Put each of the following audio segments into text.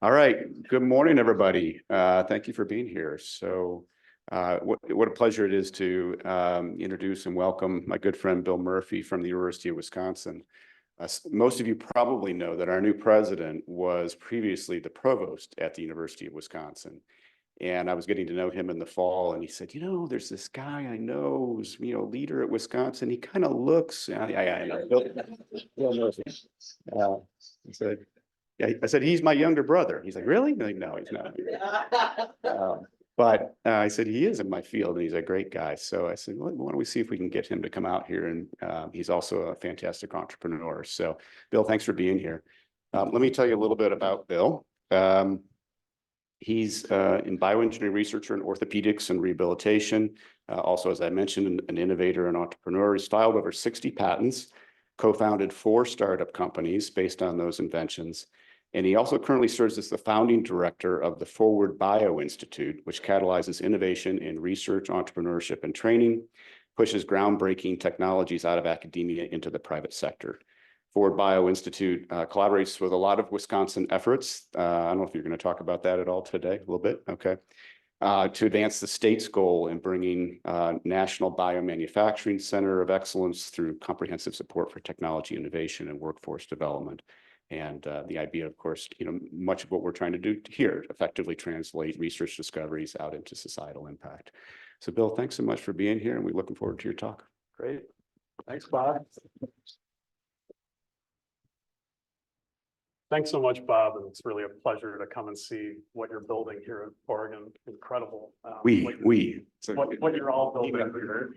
All right. Good morning, everybody. Thank you for being here. What a pleasure it is to introduce and welcome my good friend Bill Murphy from the University of Wisconsin. Most of you probably know that our new president was previously the provost at the University of Wisconsin. And I was getting to know him in the fall, and he said, there's this guy I know who's, leader at Wisconsin. He kind of looks, I know, Bill Murphy. He said, yeah, I said, he's my younger brother. He's like, really? I'm like, no, he's not. But I said, he is in my field, and he's a great guy. So I said, well, why don't we see if we can get him to come out here? And he's also a fantastic entrepreneur. So, Bill, thanks for being here. Let me tell you a little bit about Bill. He's in bioengineering researcher in orthopedics and rehabilitation. Also, as I mentioned, an innovator and entrepreneur. He's filed over 60 patents, co-founded 4 startup companies based on those inventions. And he also currently serves as the founding director of the Forward Bio Institute, which catalyzes innovation in research, entrepreneurship, and training, pushes groundbreaking technologies out of academia into the private sector. Forward Bio Institute collaborates with a lot of Wisconsin efforts. I don't know if you're going to talk about that at all today, a little bit, okay. To advance the state's goal in bringing National Biomanufacturing Center of Excellence through comprehensive support for technology innovation and workforce development. And the idea, of course, much of what we're trying to do here, effectively translate research discoveries out into societal impact. So, Bill, thanks so much for being here, and we're looking forward to your talk. Great. Thanks, Bob. Thanks so much, Bob. And it's really a pleasure to come and see what you're building here in Oregon. Incredible. What you're all building here.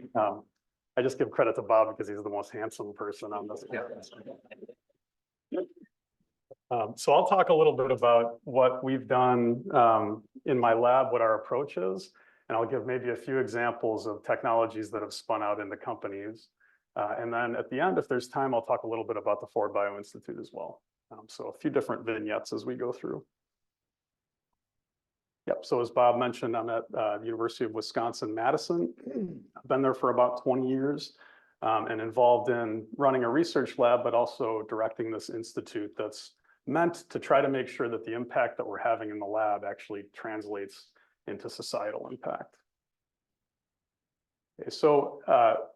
I just give credit to Bob because he's the most handsome person on this campus. So I'll talk a little bit about what we've done in my lab, what our approach is, and I'll give maybe a few examples of technologies that have spun out into companies. And then at the end, if there's time, I'll talk a little bit about the Forward Bio Institute as well. So a few different vignettes as we go through. Yep, so as Bob mentioned, I'm at the University of Wisconsin-Madison. I've been there for about 20 years and involved in running a research lab, but also directing this institute that's meant to try to make sure that the impact that we're having in the lab actually translates into societal impact. Okay, so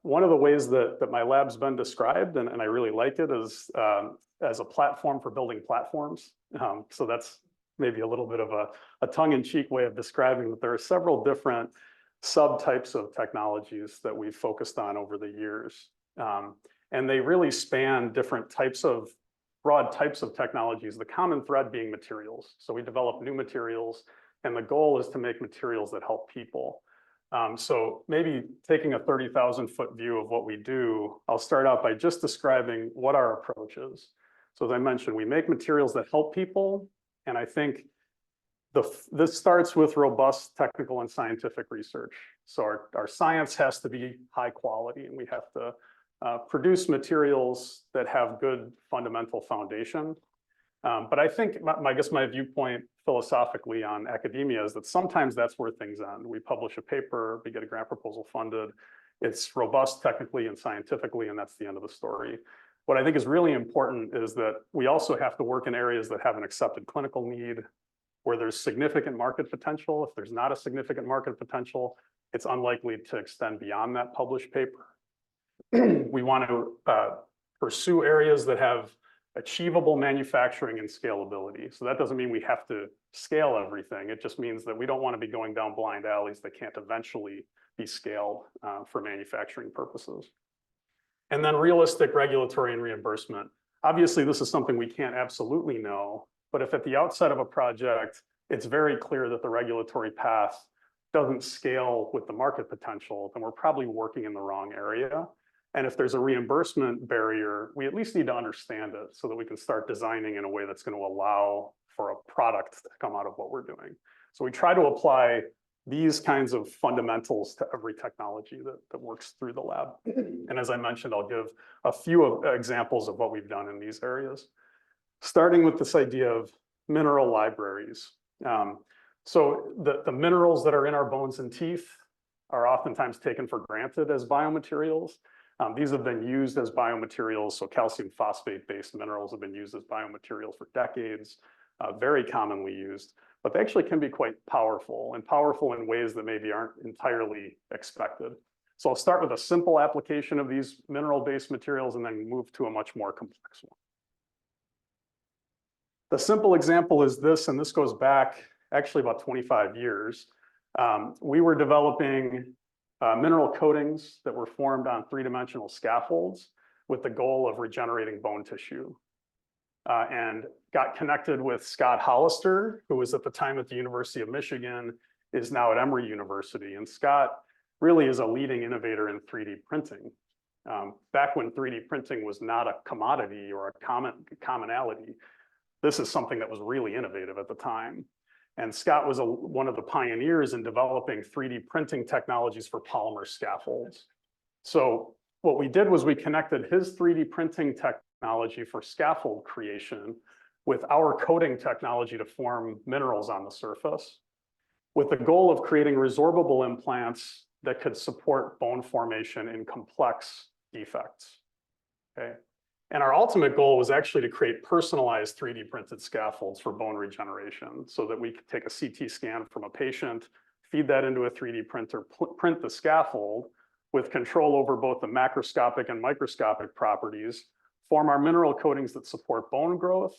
one of the ways that my lab's been described, and I really like it, is as a platform for building platforms. So that's maybe a little bit of a tongue-in-cheek way of describing that there are several different subtypes of technologies that we've focused on over the years. And they really span different broad types of technologies, the common thread being materials. So we develop new materials, and the goal is to make materials that help people. So maybe taking a 30,000-foot view of what we do, I'll start out by just describing what our approach is. So as I mentioned, we make materials that help people, and I think this starts with robust technical and scientific research. So our science has to be high quality, and we have to produce materials that have good fundamental foundation. But I think, I guess my viewpoint philosophically on academia is that sometimes that's where things end. We publish a paper, we get a grant proposal funded, it's robust technically and scientifically, and that's the end of the story. What I think is really important is that we also have to work in areas that have an accepted clinical need, where there's significant market potential. If there's not a significant market potential, it's unlikely to extend beyond that published paper. We want to pursue areas that have achievable manufacturing and scalability. So that doesn't mean we have to scale everything. It just means that we don't want to be going down blind alleys that can't eventually be scaled for manufacturing purposes. And then realistic regulatory and reimbursement. Obviously, this is something we can't absolutely know, but if at the outset of a project, it's very clear that the regulatory path doesn't scale with the market potential, then we're probably working in the wrong area. And if there's a reimbursement barrier, we at least need to understand it so that we can start designing in a way that's going to allow for a product to come out of what we're doing. So we try to apply these kinds of fundamentals to every technology that works through the lab. And as I mentioned, I'll give a few examples of what we've done in these areas, starting with this idea of mineral libraries. So the minerals that are in our bones and teeth are oftentimes taken for granted as biomaterials. These have been used as biomaterials. So calcium phosphate-based minerals have been used as biomaterials for decades. very commonly used, but they actually can be quite powerful and powerful in ways that maybe aren't entirely expected. So I'll start with a simple application of these mineral-based materials and then move to a much more complex one. The simple example is this, and this goes back actually about 25 years. We were developing mineral coatings that were formed on three-dimensional scaffolds with the goal of regenerating bone tissue. And got connected with Scott Hollister, who was at the time at the University of Michigan, is now at Emory University. And Scott really is a leading innovator in 3D printing. Back when 3D printing was not a commodity or a commonality, this is something that was really innovative at the time. And Scott was one of the pioneers in developing 3D printing technologies for polymer scaffolds. So what we did was we connected his 3D printing technology for scaffold creation with our coating technology to form minerals on the surface, with the goal of creating resorbable implants that could support bone formation in complex defects. Okay. And our ultimate goal was actually to create personalized 3D printed scaffolds for bone regeneration so that we could take a CT scan from a patient, feed that into a 3D printer, print the scaffold with control over both the macroscopic and microscopic properties, form our mineral coatings that support bone growth,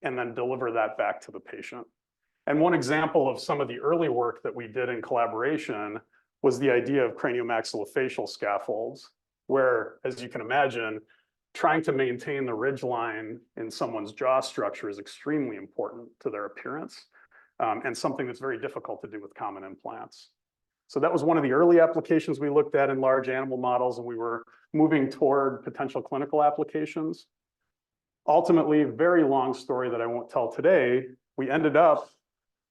and then deliver that back to the patient. And one example of some of the early work that we did in collaboration was the idea of craniomaxillofacial scaffolds, where, as you can imagine, trying to maintain the ridge line in someone's jaw structure is extremely important to their appearance, and something that's very difficult to do with common implants. So that was one of the early applications we looked at in large animal models, and we were moving toward potential clinical applications. Ultimately, very long story that I won't tell today, we ended up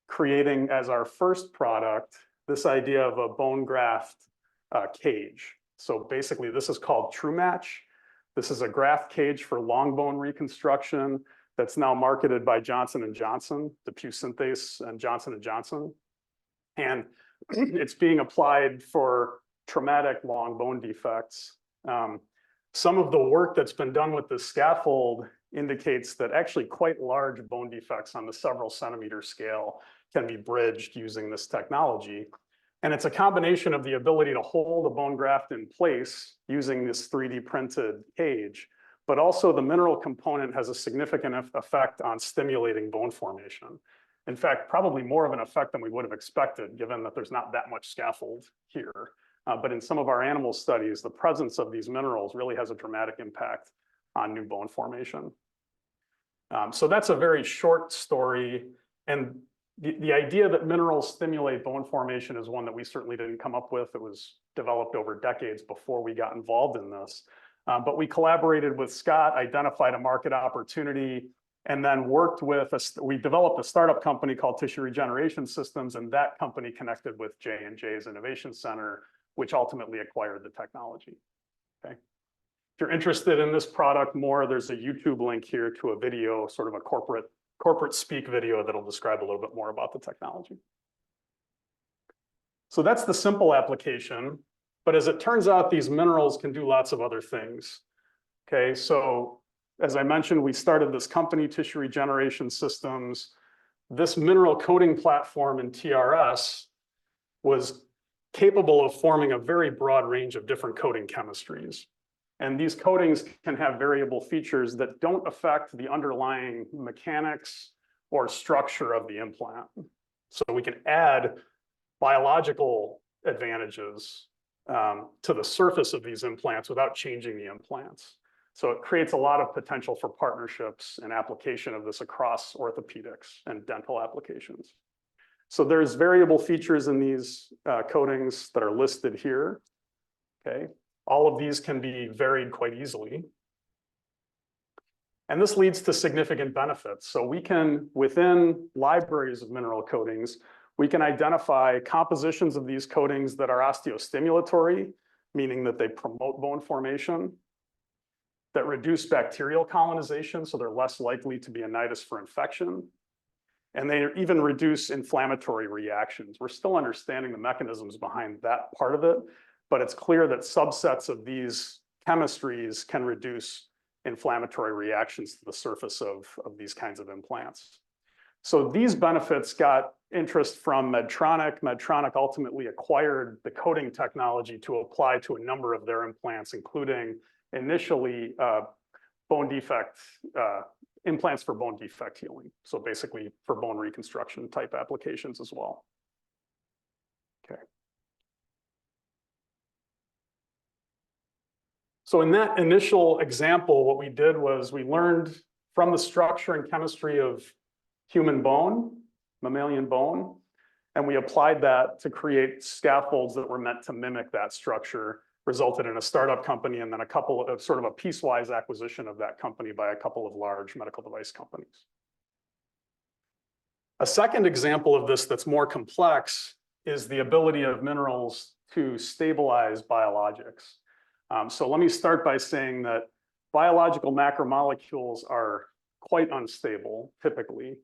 creating as our first product this idea of a bone graft cage. So basically, this is called TrueMatch. This is a graft cage for long bone reconstruction that's now marketed by Johnson & Johnson, DePuy Synthes and Johnson & Johnson. And it's being applied for traumatic long bone defects. Some of the work that's been done with this scaffold indicates that actually quite large bone defects on the several centimeter scale can be bridged using this technology. And it's a combination of the ability to hold a bone graft in place using this 3D printed cage, but also the mineral component has a significant effect on stimulating bone formation. In fact, probably more of an effect than we would have expected, given that there's not that much scaffold here. But in some of our animal studies, the presence of these minerals really has a dramatic impact on new bone formation. So that's a very short story. And the idea that minerals stimulate bone formation is one that we certainly didn't come up with. It was developed over decades before we got involved in this. But we collaborated with Scott, identified a market opportunity, and then worked with, we developed a startup company called Tissue Regeneration Systems, and that company connected with J&J's Innovation Center, which ultimately acquired the technology. Okay. If you're interested in this product more, there's a YouTube link here to a video, sort of a corporate speak video that'll describe a little bit more about the technology. So that's the simple application, but as it turns out, these minerals can do lots of other things. Okay, so as I mentioned, we started this company, Tissue Regeneration Systems. This mineral coating platform in TRS was capable of forming a very broad range of different coating chemistries. And these coatings can have variable features that don't affect the underlying mechanics or structure of the implant. So we can add biological advantages to the surface of these implants without changing the implants. So it creates a lot of potential for partnerships and application of this across orthopedics and dental applications. So there's variable features in these coatings that are listed here. Okay. All of these can be varied quite easily. And this leads to significant benefits. So we can, within libraries of mineral coatings, we can identify compositions of these coatings that are osteostimulatory, meaning that they promote bone formation, that reduce bacterial colonization, so they're less likely to be a nidus for infection, and they even reduce inflammatory reactions. We're still understanding the mechanisms behind that part of it, but it's clear that subsets of these chemistries can reduce inflammatory reactions to the surface of these kinds of implants. So these benefits got interest from Medtronic. Medtronic ultimately acquired the coating technology to apply to a number of their implants, including initially bone defect implants for bone defect healing. So basically for bone reconstruction type applications as well. Okay. So in that initial example, what we did was we learned from the structure and chemistry of human bone, mammalian bone, and we applied that to create scaffolds that were meant to mimic that structure, resulted in a startup company and then a couple of sort of a piecewise acquisition of that company by a couple of large medical device companies. A second example of this that's more complex is the ability of minerals to stabilize biologics. So let me start by saying that biological macromolecules are quite unstable typically.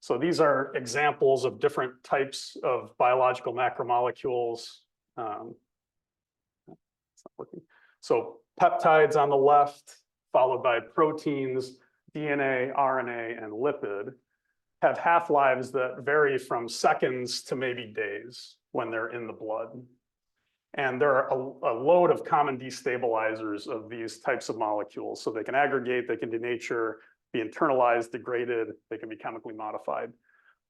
So these are examples of different types of biological macromolecules. It's not working. So peptides on the left, followed by proteins, DNA, RNA, and lipid, have half-lives that vary from seconds to maybe days when they're in the blood. And there are a load of common destabilizers of these types of molecules. So they can aggregate, they can denature, be internalized, degraded, they can be chemically modified.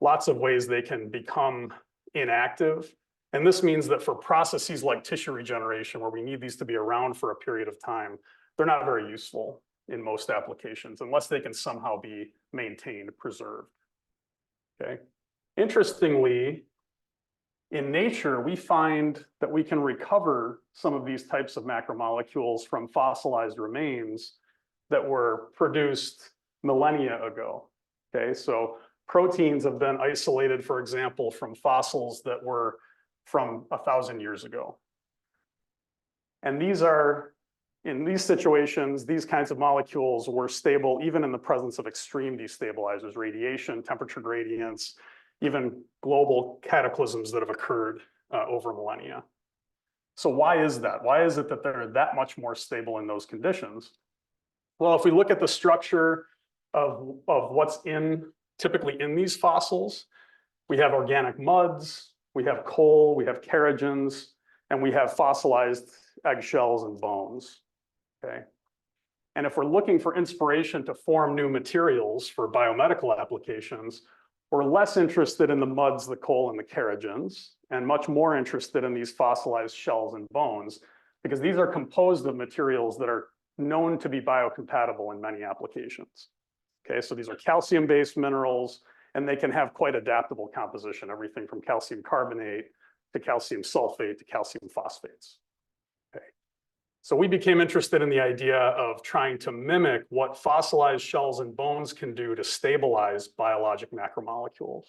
Lots of ways they can become inactive. And this means that for processes like tissue regeneration, where we need these to be around for a period of time, they're not very useful in most applications unless they can somehow be maintained, preserved. Okay. Interestingly, in nature, we find that we can recover some of these types of macromolecules from fossilized remains that were produced millennia ago. Okay, so proteins have been isolated, for example, from fossils that were from 1,000 years ago. And these are, in these situations, these kinds of molecules were stable even in the presence of extreme destabilizers, radiation, temperature gradients, even global cataclysms that have occurred over millennia. So why is that? Why is it that they're that much more stable in those conditions? Well, if we look at the structure of what's typically in these fossils, we have organic muds, we have coal, we have kerogens, and we have fossilized eggshells and bones. Okay. And if we're looking for inspiration to form new materials for biomedical applications, we're less interested in the muds, the coal, and the kerogens, and much more interested in these fossilized shells and bones, because these are composed of materials that are known to be biocompatible in many applications. Okay, so these are calcium-based minerals, and they can have quite adaptable composition, everything from calcium carbonate to calcium sulfate to calcium phosphates. Okay. So we became interested in the idea of trying to mimic what fossilized shells and bones can do to stabilize biologic macromolecules.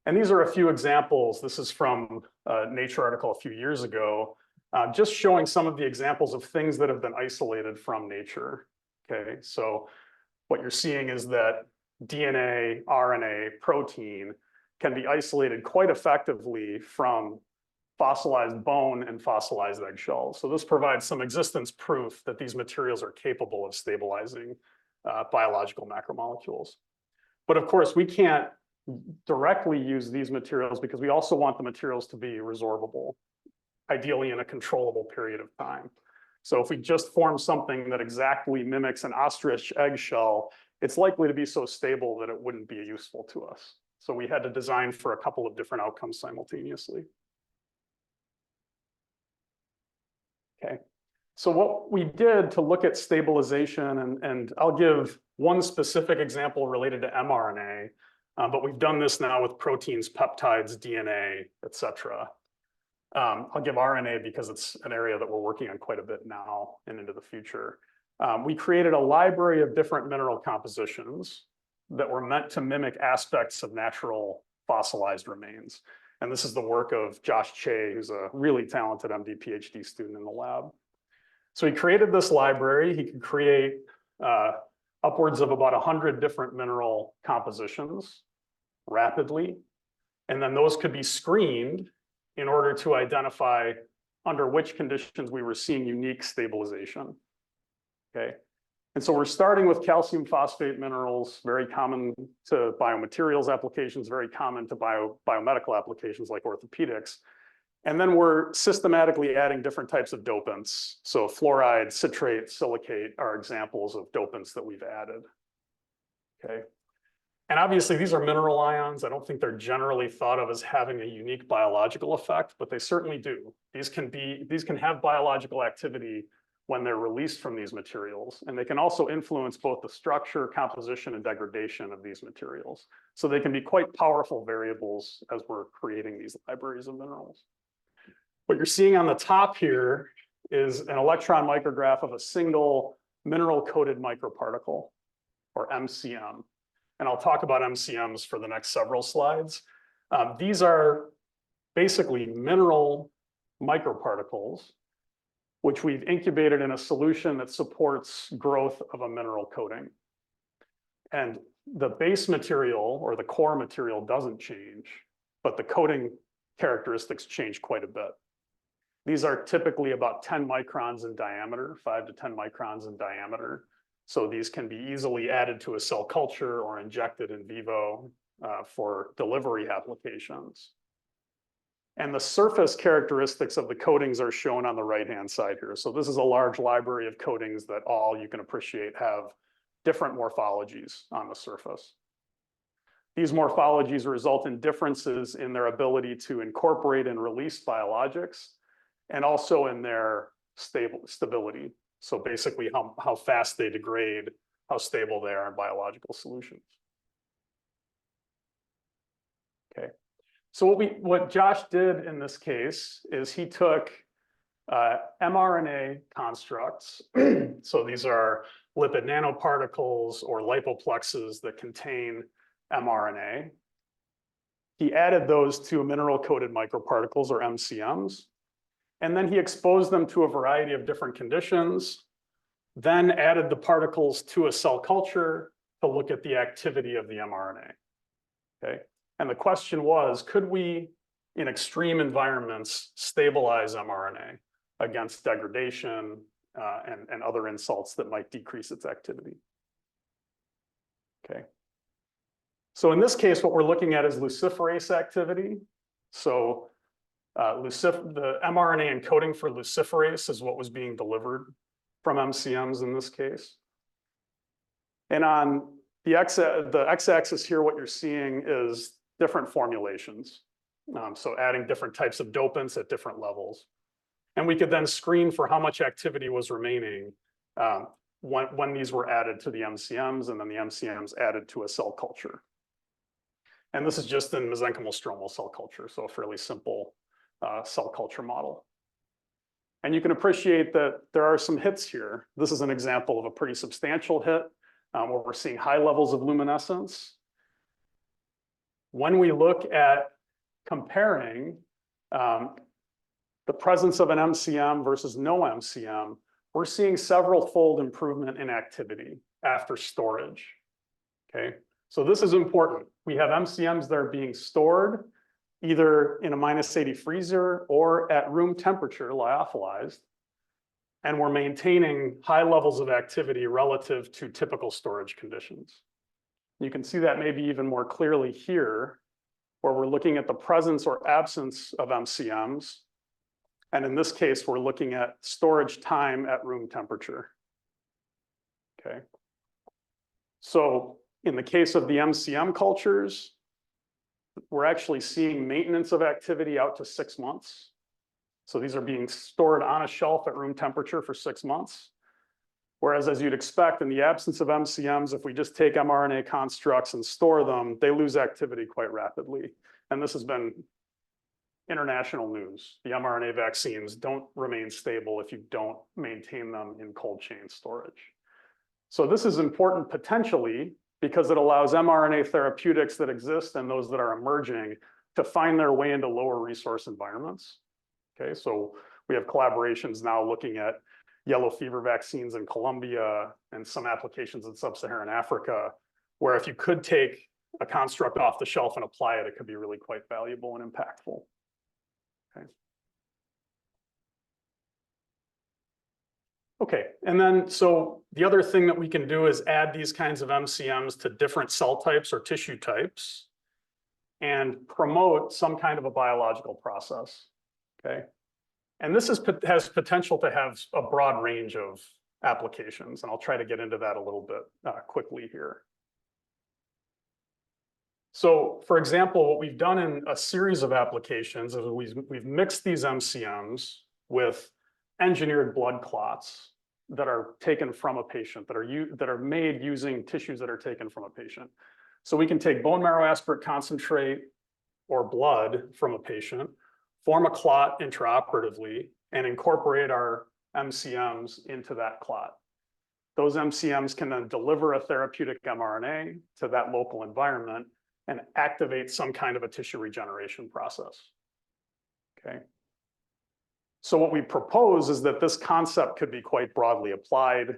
And these are a few examples. This is from a Nature article a few years ago, just showing some of the examples of things that have been isolated from nature. Okay, so what you're seeing is that DNA, RNA, protein can be isolated quite effectively from fossilized bone and fossilized eggshells. So this provides some existence proof that these materials are capable of stabilizing biological macromolecules. But of course, we can't directly use these materials because we also want the materials to be resorbable, ideally in a controllable period of time. So if we just form something that exactly mimics an ostrich eggshell, it's likely to be so stable that it wouldn't be useful to us. So we had to design for a couple of different outcomes simultaneously. Okay, so what we did to look at stabilization, and I'll give one specific example related to mRNA, but we've done this now with proteins, peptides, DNA, et cetera. I'll give RNA because it's an area that we're working on quite a bit now and into the future. We created a library of different mineral compositions that were meant to mimic aspects of natural fossilized remains. And this is the work of Josh Che, who's a really talented MD PhD student in the lab. So he created this library. He could create upwards of about 100 different mineral compositions rapidly. And then those could be screened in order to identify under which conditions we were seeing unique stabilization. Okay. And so we're starting with calcium phosphate minerals, very common to biomaterials applications, very common to biomedical applications like orthopedics. And then we're systematically adding different types of dopants. So fluoride, citrate, silicate are examples of dopants that we've added. Okay. And obviously these are mineral ions. I don't think they're generally thought of as having a unique biological effect, but they certainly do. These can have biological activity when they're released from these materials. And they can also influence both the structure, composition, and degradation of these materials. So they can be quite powerful variables as we're creating these libraries of minerals. What you're seeing on the top here is an electron micrograph of a single mineral-coated microparticle, or MCM. And I'll talk about MCMs for the next several slides. These are basically mineral microparticles, which we've incubated in a solution that supports growth of a mineral coating. And the base material or the core material doesn't change, but the coating characteristics change quite a bit. These are typically about 10 microns in diameter, 5 to 10 microns in diameter. So these can be easily added to a cell culture or injected in vivo for delivery applications. And the surface characteristics of the coatings are shown on the right-hand side here. So this is a large library of coatings that all you can appreciate have different morphologies on the surface. These morphologies result in differences in their ability to incorporate and release biologics, and also in their stability. So basically how fast they degrade, how stable they are in biological solutions. Okay. So what Josh did in this case is he took mRNA constructs. So these are lipid nanoparticles or lipoplexes that contain mRNA. He added those to mineral-coated microparticles or MCMs. And then he exposed them to a variety of different conditions, then added the particles to a cell culture to look at the activity of the mRNA. Okay. And the question was, could we, in extreme environments, stabilize mRNA against degradation and other insults that might decrease its activity? Okay. So in this case, what we're looking at is luciferase activity. So the mRNA encoding for luciferase is what was being delivered from MCMs in this case. And on the x-axis here, what you're seeing is different formulations. So adding different types of dopants at different levels. And we could then screen for how much activity was remaining when these were added to the MCMs, and then the MCMs added to a cell culture. And this is just in mesenchymal stromal cell culture, so a fairly simple cell culture model. And you can appreciate that there are some hits here. This is an example of a pretty substantial hit where we're seeing high levels of luminescence. When we look at comparing the presence of an MCM versus no MCM, we're seeing several-fold improvement in activity after storage. Okay, so this is important. We have MCMs that are being stored either in a -80 freezer or at room temperature, lyophilized, and we're maintaining high levels of activity relative to typical storage conditions. You can see that maybe even more clearly here, where we're looking at the presence or absence of MCMs. And in this case, we're looking at storage time at room temperature. Okay. So in the case of the MCM cultures, we're actually seeing maintenance of activity out to 6 months. So these are being stored on a shelf at room temperature for 6 months. Whereas, as you'd expect, in the absence of MCMs, if we just take mRNA constructs and store them, they lose activity quite rapidly. And this has been international news. The mRNA vaccines don't remain stable if you don't maintain them in cold chain storage. So this is important potentially because it allows mRNA therapeutics that exist and those that are emerging to find their way into lower resource environments. Okay, so we have collaborations now looking at yellow fever vaccines in Colombia and some applications in sub-Saharan Africa, where if you could take a construct off the shelf and apply it, it could be really quite valuable and impactful. Okay. Okay, and then so the other thing that we can do is add these kinds of MCMs to different cell types or tissue types and promote some kind of a biological process. Okay, and this has potential to have a broad range of applications, and I'll try to get into that a little bit quickly here. So, for example, what we've done in a series of applications is we've mixed these MCMs with engineered blood clots that are taken from a patient, that are made using tissues that are taken from a patient. So we can take bone marrow aspirate concentrate or blood from a patient, form a clot intraoperatively, and incorporate our MCMs into that clot. Those MCMs can then deliver a therapeutic mRNA to that local environment and activate some kind of a tissue regeneration process. Okay. So what we propose is that this concept could be quite broadly applied,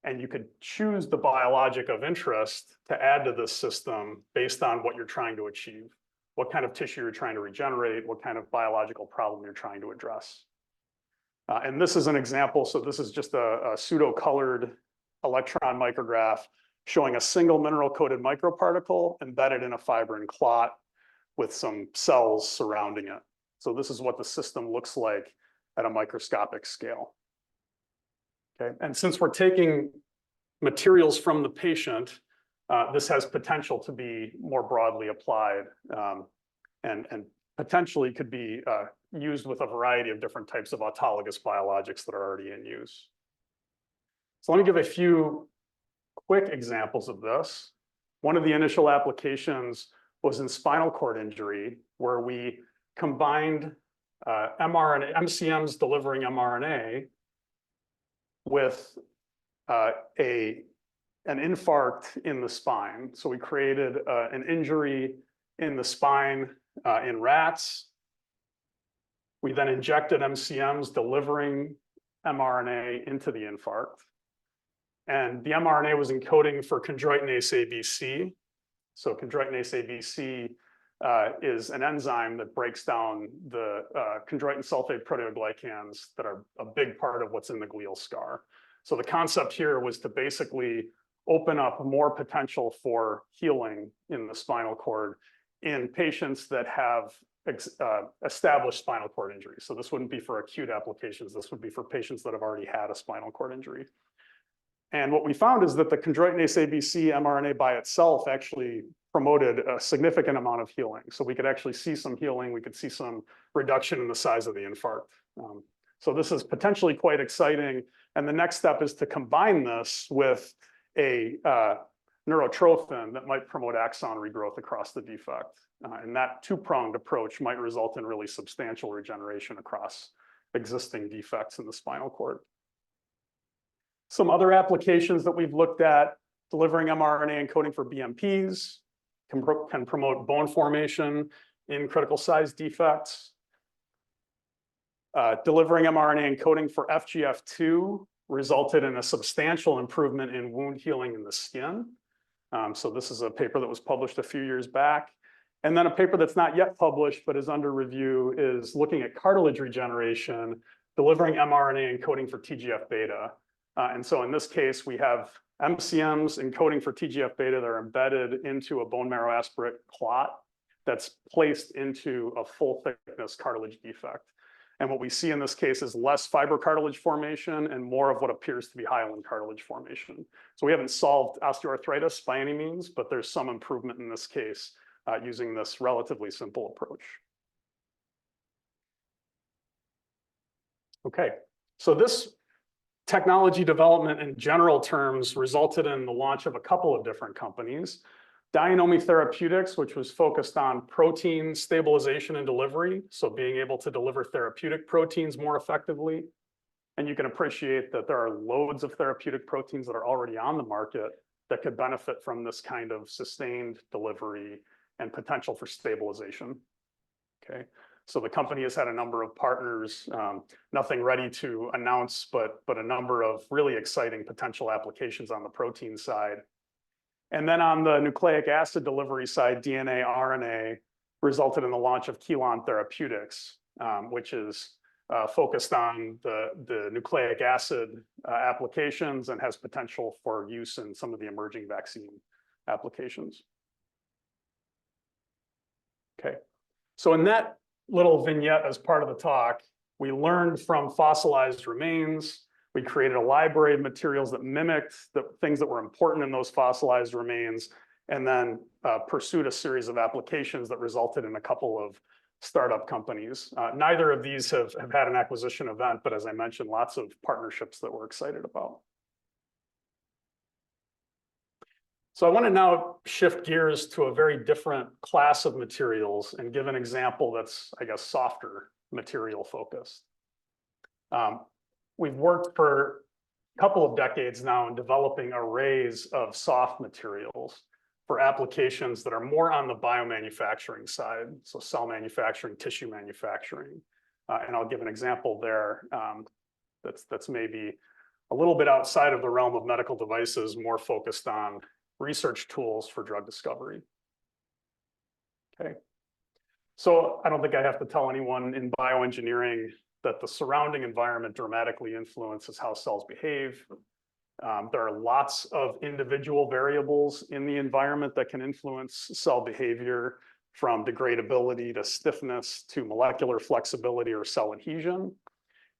and you could choose the biologic of interest to add to this system based on what you're trying to achieve, what kind of tissue you're trying to regenerate, what kind of biological problem you're trying to address. And this is an example. So this is just a pseudo-colored electron micrograph showing a single mineral-coated microparticle embedded in a fibrin clot with some cells surrounding it. So this is what the system looks like at a microscopic scale. Okay, and since we're taking materials from the patient, this has potential to be more broadly applied and potentially could be used with a variety of different types of autologous biologics that are already in use. So let me give a few quick examples of this. One of the initial applications was in spinal cord injury, where we combined mRNA, MCMs delivering mRNA with an infarct in the spine. So we created an injury in the spine in rats. We then injected MCMs delivering mRNA into the infarct. And the mRNA was encoding for chondroitinase ABC. So chondroitinase ABC is an enzyme that breaks down the chondroitin sulfate proteoglycans that are a big part of what's in the glial scar. So the concept here was to basically open up more potential for healing in the spinal cord in patients that have established spinal cord injury. So this wouldn't be for acute applications. This would be for patients that have already had a spinal cord injury. And what we found is that the chondroitinase ABC mRNA by itself actually promoted a significant amount of healing. So we could actually see some healing. We could see some reduction in the size of the infarct. So this is potentially quite exciting. And the next step is to combine this with a neurotrophin that might promote axon regrowth across the defect. And that two-pronged approach might result in really substantial regeneration across existing defects in the spinal cord. Some other applications that we've looked at: delivering mRNA encoding for BMPs, can promote bone formation in critical size defects. Delivering mRNA encoding for FGF2 resulted in a substantial improvement in wound healing in the skin. So this is a paper that was published a few years back. And then a paper that's not yet published but is under review is looking at cartilage regeneration, delivering mRNA encoding for TGF-beta. And so in this case, we have MCMs encoding for TGF-beta that are embedded into a bone marrow aspirate clot that's placed into a full thickness cartilage defect. And what we see in this case is less fibrocartilage formation and more of what appears to be hyaline cartilage formation. So we haven't solved osteoarthritis by any means, but there's some improvement in this case using this relatively simple approach. Okay, so this technology development in general terms resulted in the launch of a couple of different companies. Dionomi Therapeutics, which was focused on protein stabilization and delivery, so being able to deliver therapeutic proteins more effectively. And you can appreciate that there are loads of therapeutic proteins that are already on the market that could benefit from this kind of sustained delivery and potential for stabilization. Okay. So the company has had a number of partners, nothing ready to announce, but a number of really exciting potential applications on the protein side. And then on the nucleic acid delivery side, DNA, RNA resulted in the launch of Kelon Therapeutics, which is focused on the nucleic acid applications and has potential for use in some of the emerging vaccine applications. Okay, so in that little vignette as part of the talk, we learned from fossilized remains. We created a library of materials that mimicked the things that were important in those fossilized remains, and then pursued a series of applications that resulted in a couple of startup companies. Neither of these have had an acquisition event, but as I mentioned, lots of partnerships that we're excited about. So I want to now shift gears to a very different class of materials and give an example that's, I guess, softer material focused. We've worked for a couple of decades now in developing arrays of soft materials for applications that are more on the biomanufacturing side, so cell manufacturing, tissue manufacturing. And I'll give an example there that's maybe a little bit outside of the realm of medical devices, more focused on research tools for drug discovery. Okay. So I don't think I have to tell anyone in bioengineering that the surrounding environment dramatically influences how cells behave. There are lots of individual variables in the environment that can influence cell behavior, from degradability to stiffness to molecular flexibility or cell adhesion.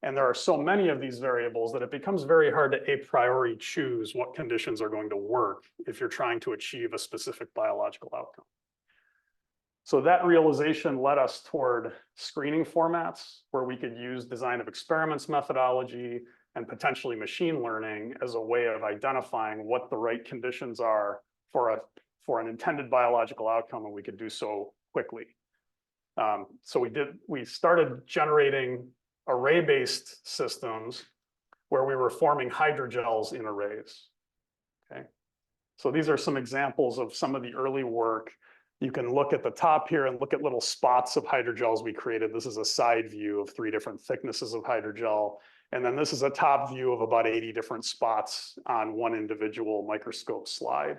And there are so many of these variables that it becomes very hard to a priori choose what conditions are going to work if you're trying to achieve a specific biological outcome. So that realization led us toward screening formats where we could use design of experiments methodology and potentially machine learning as a way of identifying what the right conditions are for an intended biological outcome, and we could do so quickly. So we started generating array-based systems where we were forming hydrogels in arrays. Okay, so these are some examples of some of the early work. You can look at the top here and look at little spots of hydrogels we created. This is a side view of 3 different thicknesses of hydrogel. And then this is a top view of about 80 different spots on one individual microscope slide.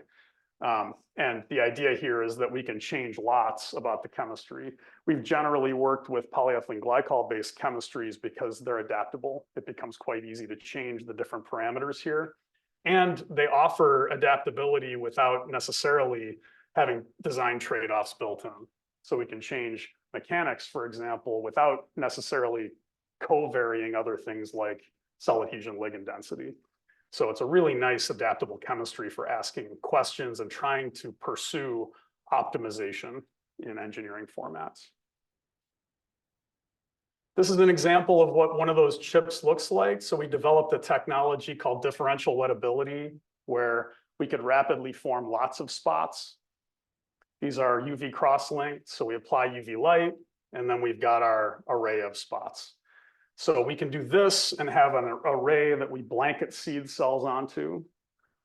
And the idea here is that we can change lots about the chemistry. We've generally worked with polyethylene glycol-based chemistries because they're adaptable. It becomes quite easy to change the different parameters here. And they offer adaptability without necessarily having design trade-offs built in. So we can change mechanics, for example, without necessarily co-varying other things like cell adhesion ligand density. So it's a really nice adaptable chemistry for asking questions and trying to pursue optimization in engineering formats. This is an example of what one of those chips looks like. So we developed a technology called differential wettability, where we could rapidly form lots of spots. These are UV cross-linked, so we apply UV light, and then we've got our array of spots. So we can do this and have an array that we blanket seed cells onto,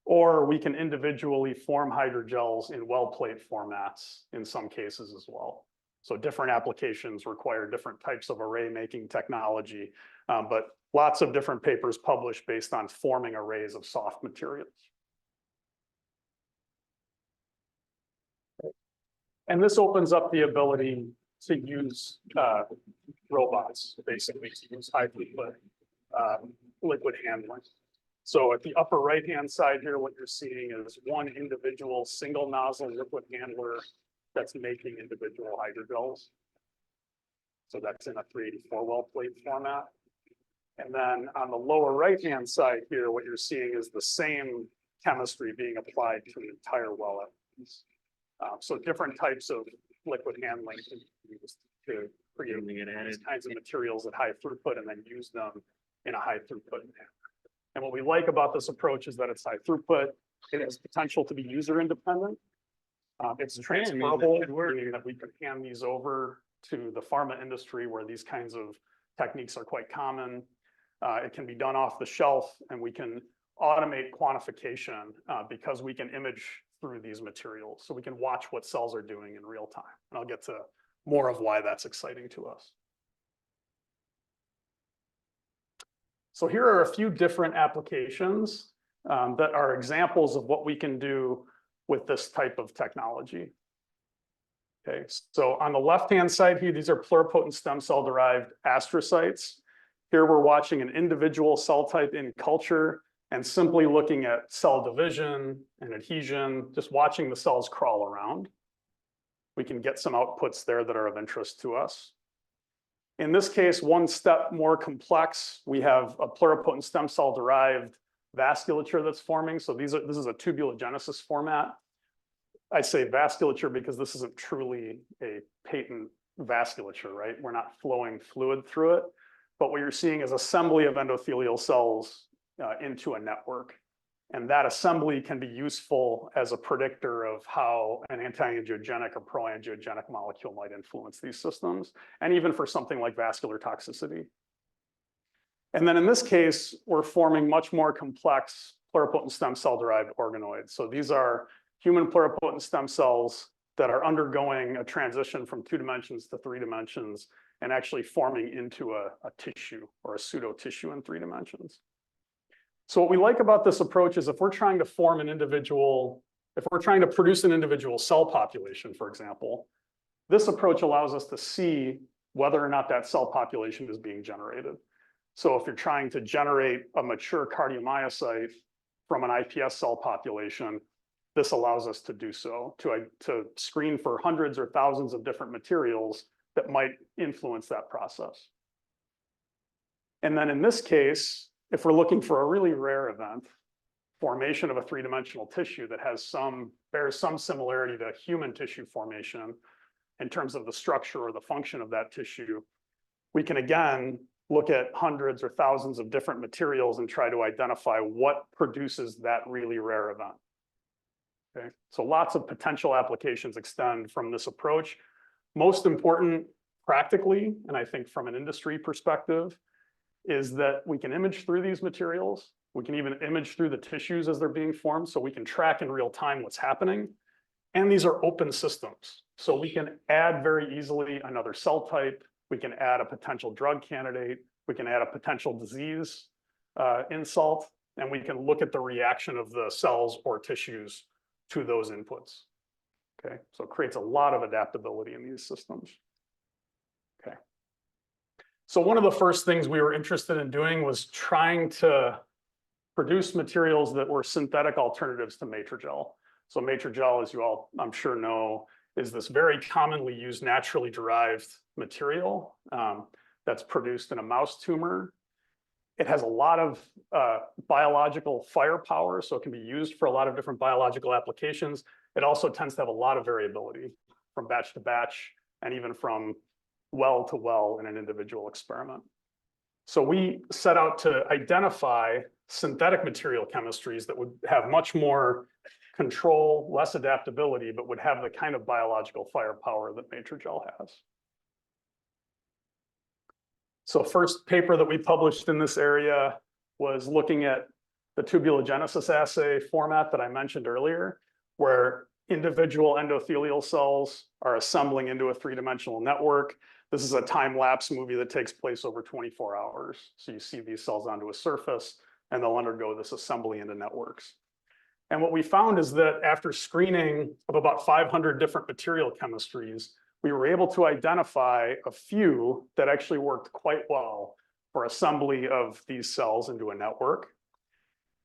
or we can individually form hydrogels in well plate formats in some cases as well. So different applications require different types of array making technology, but lots of different papers published based on forming arrays of soft materials. And this opens up the ability to use robots, basically, to use high throughput liquid handling. So at the upper right-hand side here, what you're seeing is one individual single nozzle liquid handler that's making individual hydrogels. So that's in a 384 well plate format. And then on the lower right-hand side here, what you're seeing is the same chemistry being applied to an entire well. So different types of liquid handling can be used to create these kinds of materials at high throughput and then use them in a high throughput manner. And what we like about this approach is that it's high throughput. It has potential to be user independent. It's transferable, meaning that we can hand these over to the pharma industry where these kinds of techniques are quite common. It can be done off the shelf, and we can automate quantification because we can image through these materials. So we can watch what cells are doing in real time. And I'll get to more of why that's exciting to us. So here are a few different applications that are examples of what we can do with this type of technology. Okay, so on the left-hand side here, these are pluripotent stem cell derived astrocytes. Here we're watching an individual cell type in culture and simply looking at cell division and adhesion, just watching the cells crawl around. We can get some outputs there that are of interest to us. In this case, one step more complex, we have a pluripotent stem cell derived vasculature that's forming. So this is a tubulogenesis format. I say vasculature because this isn't truly a patent vasculature, right? We're not flowing fluid through it, but what you're seeing is assembly of endothelial cells into a network. And that assembly can be useful as a predictor of how an anti-angiogenic or pro-angiogenic molecule might influence these systems, and even for something like vascular toxicity. And then in this case, we're forming much more complex pluripotent stem cell derived organoids. So these are human pluripotent stem cells that are undergoing a transition from 2 dimensions to 3 dimensions and actually forming into a tissue or a pseudo tissue in 3 dimensions. So what we like about this approach is if we're trying to form an individual, if we're trying to produce an individual cell population, for example, this approach allows us to see whether or not that cell population is being generated. So if you're trying to generate a mature cardiomyocyte from an iPS cell population, this allows us to do so, to screen for hundreds or thousands of different materials that might influence that process. And then in this case, if we're looking for a really rare event, formation of a 3-dimensional tissue that bears some similarity to human tissue formation in terms of the structure or the function of that tissue, we can again look at hundreds or thousands of different materials and try to identify what produces that really rare event. Okay, so lots of potential applications extend from this approach. Most important practically, and I think from an industry perspective, is that we can image through these materials. We can even image through the tissues as they're being formed, so we can track in real time what's happening. And these are open systems. So we can add very easily another cell type. We can add a potential drug candidate. We can add a potential disease insult, and we can look at the reaction of the cells or tissues to those inputs. Okay, so it creates a lot of adaptability in these systems. Okay. So one of the first things we were interested in doing was trying to produce materials that were synthetic alternatives to Matrigel. So Matrigel, as you all, I'm sure know, is this very commonly used naturally derived material that's produced in a mouse tumor. It has a lot of biological firepower, so it can be used for a lot of different biological applications. It also tends to have a lot of variability from batch to batch and even from well to well in an individual experiment. So we set out to identify synthetic material chemistries that would have much more control, less adaptability, but would have the kind of biological firepower that Matrigel has. So first paper that we published in this area was looking at the tubulogenesis assay format that I mentioned earlier, where individual endothelial cells are assembling into a 3-dimensional network. This is a time-lapse movie that takes place over 24 hours. So you see these cells onto a surface, and they'll undergo this assembly into networks. And what we found is that after screening of about 500 different material chemistries, we were able to identify a few that actually worked quite well for assembly of these cells into a network.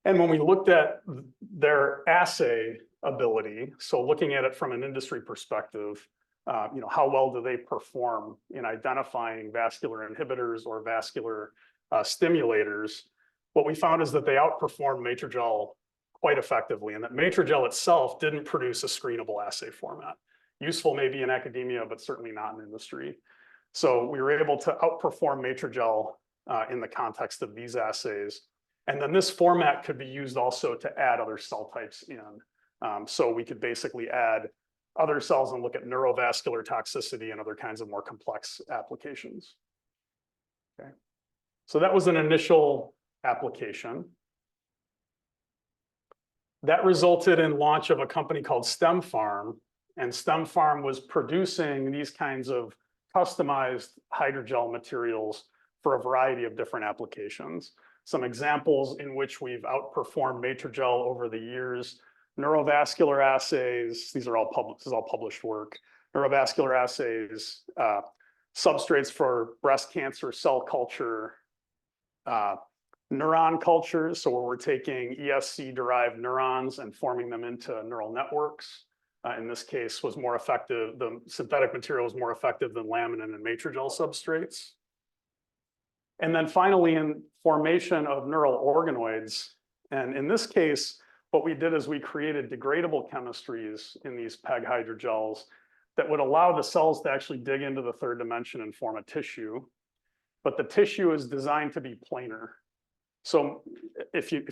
And when we looked at their assay ability, so looking at it from an industry perspective, how well do they perform in identifying vascular inhibitors or vascular stimulators? What we found is that they outperformed Matrigel quite effectively, and that Matrigel itself didn't produce a screenable assay format. Useful maybe in academia, but certainly not in industry. So we were able to outperform Matrigel in the context of these assays. And then this format could be used also to add other cell types in. So we could basically add other cells and look at neurovascular toxicity and other kinds of more complex applications. Okay. So that was an initial application. That resulted in launch of a company called STEM Farm, and STEM Farm was producing these kinds of customized hydrogel materials for a variety of different applications. Some examples in which we've outperformed Matrigel over the years: neurovascular assays. This is all published work. Neurovascular assays, substrates for breast cancer cell culture, neuron cultures, so where we're taking ESC-derived neurons and forming them into neural networks. In this case, was more effective. The synthetic material was more effective than laminin and matrigel substrates. And then finally, in formation of neural organoids, and in this case, what we did is we created degradable chemistries in these PEG hydrogels that would allow the cells to actually dig into the third dimension and form a tissue. But the tissue is designed to be planar. So if you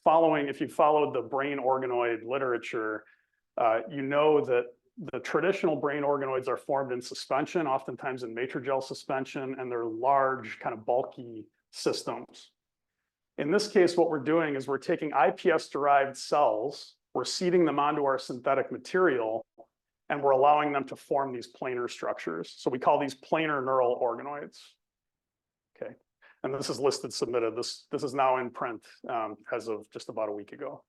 followed the brain organoid literature, you know that the traditional brain organoids are formed in suspension, oftentimes in matrigel suspension, and they're large, kind of bulky systems. In this case, what we're doing is we're taking iPS-derived cells, we're seeding them onto our synthetic material, and we're allowing them to form these planar structures. So we call these planar neural organoids. Okay, and this is listed submitted. This is now in print as of just about a week ago.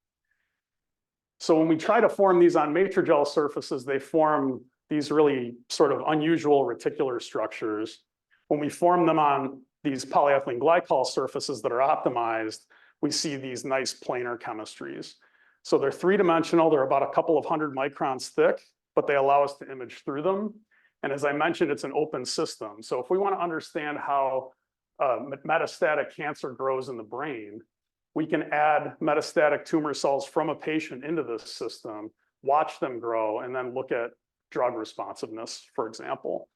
So when we try to form these on matrigel surfaces, they form these really sort of unusual reticular structures. When we form them on these polyethylene glycol surfaces that are optimized, we see these nice planar chemistries. So they're three-dimensional, they're about a couple of 100 microns thick, but they allow us to image through them. And as I mentioned, it's an open system. So if we want to understand how metastatic cancer grows in the brain, we can add metastatic tumor cells from a patient into this system, watch them grow, and then look at drug responsiveness, for example.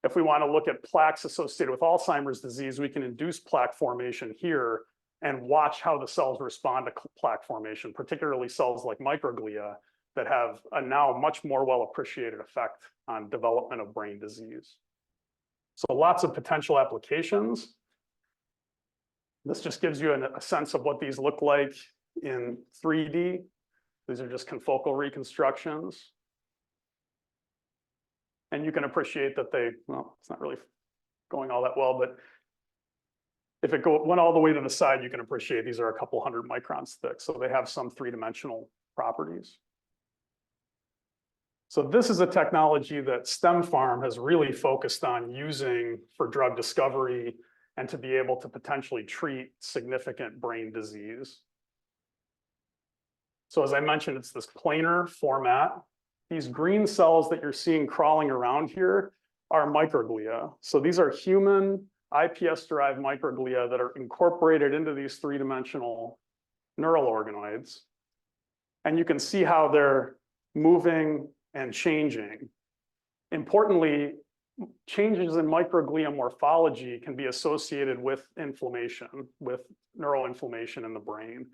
If we want to look at plaques associated with Alzheimer's disease, we can induce plaque formation here and watch how the cells respond to plaque formation, particularly cells like microglia that have a now much more well-appreciated effect on development of brain disease. So lots of potential applications. This just gives you a sense of what these look like in 3D. These are just confocal reconstructions. And you can appreciate that well, it's not really going all that well, but if it went all the way to the side, you can appreciate these are a couple 100 microns thick. So they have some three-dimensional properties. So this is a technology that STEM Farm has really focused on using for drug discovery and to be able to potentially treat significant brain disease. So as I mentioned, it's this planar format. These green cells that you're seeing crawling around here are microglia. So these are human iPS-derived microglia that are incorporated into these three-dimensional neural organoids. And you can see how they're moving and changing. Importantly, changes in microglia morphology can be associated with inflammation, with neural inflammation in the brain.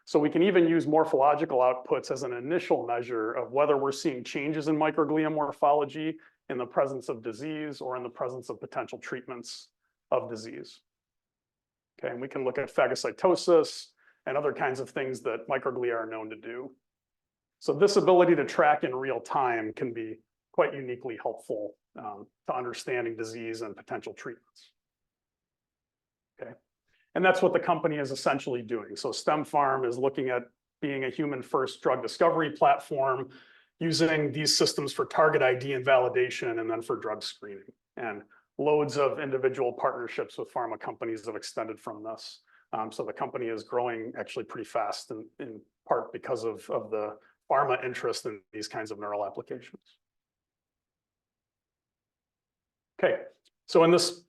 So we can even use morphological outputs as an initial measure of whether we're seeing changes in microglia morphology in the presence of disease or in the presence of potential treatments of disease. Okay, and we can look at phagocytosis and other kinds of things that microglia are known to do. So this ability to track in real time can be quite uniquely helpful to understanding disease and potential treatments. Okay, and that's what the company is essentially doing. So STEM Farm is looking at being a human-first drug discovery platform, using these systems for target ID and validation, and then for drug screening. And loads of individual partnerships with pharma companies have extended from this. So the company is growing actually pretty fast, in part because of the pharma interest in these kinds of neural applications. Okay, so in this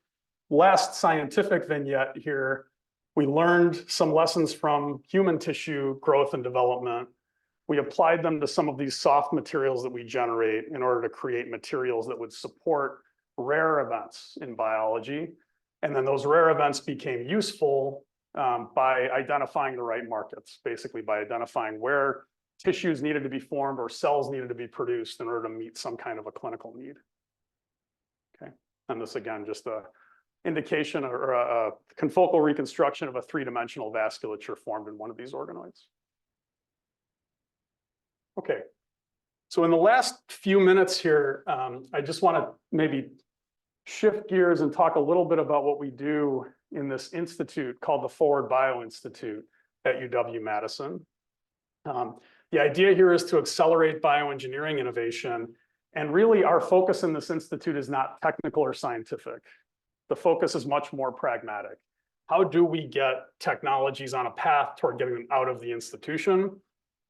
last scientific vignette here, we learned some lessons from human tissue growth and development. We applied them to some of these soft materials that we generate in order to create materials that would support rare events in biology. And then those rare events became useful by identifying the right markets, basically by identifying where tissues needed to be formed or cells needed to be produced in order to meet some kind of a clinical need. Okay, and this again, just a indication or a confocal reconstruction of a three-dimensional vasculature formed in one of these organoids. Okay, so in the last few minutes here, I just want to maybe shift gears and talk a little bit about what we do in this institute called the Forward Bio Institute at UW-Madison. The idea here is to accelerate bioengineering innovation, and really our focus in this institute is not technical or scientific. The focus is much more pragmatic. how do we get technologies on a path toward getting them out of the institution?